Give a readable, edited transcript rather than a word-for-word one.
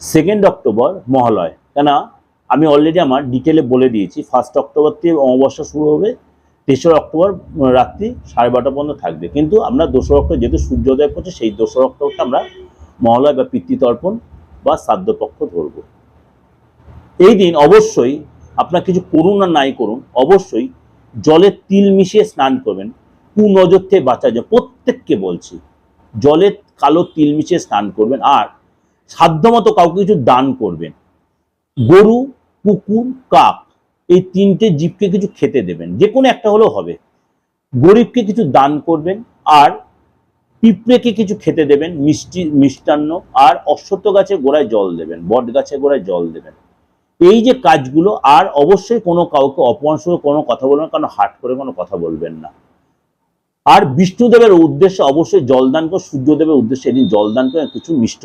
2 October Mahalaya, কেন আমি already আমার ডিটেলে বলে দিয়েছি। 1 অক্টোবর থেকে অমাবস্যা শুরু হবে, 3 অক্টোবর রাত্রি 12:30 পর্যন্ত থাকবে। কিন্তু আমরা 2 অক্টোবর যেহেতু সূর্যোদয় করছে, সেই 2 অক্টোবরটা আমরা মহালয় বা পিতৃতর্পণ বা শ্রাদ্ধপক্ষ ধরব। এই দিন অবশ্যই আপনার কিছু করুন আর নাই করুন, অবশ্যই জলে তিল মিশিয়ে স্নান করবেন, কুনজর থেকে বাঁচার জন্য। প্রত্যেককে বলছি, জলে কালো তিল মিশিয়ে স্নান করবেন। আর সাধ্যমতো কাউকে কিছু দান করবেন। গরু, কুকুর, কাক, এই 3টে জীবকে কিছু খেতে দেবেন, যে কোনো একটা হলেও হবে। গরিবকে কিছু দান করবেন, আর পিঁপড়েকে কিছু খেতে দেবেন, মিষ্টান্ন। আর অশ্বত্থ গাছের গোড়ায় জল দেবেন, বট গাছের গোড়ায় জল দেবেন। এই যে কাজগুলো, আর অবশ্যই কোনো কাউকে অপমান করে কোনো কথা বলবেন, কারণ হাট করে কোনো কথা বলবেন না। আর বিষ্ণুদেবের উদ্দেশ্যে অবশ্যই জলদান করে, সূর্যদেবের উদ্দেশ্যে এদিন জলদান করে কিছু মিষ্ট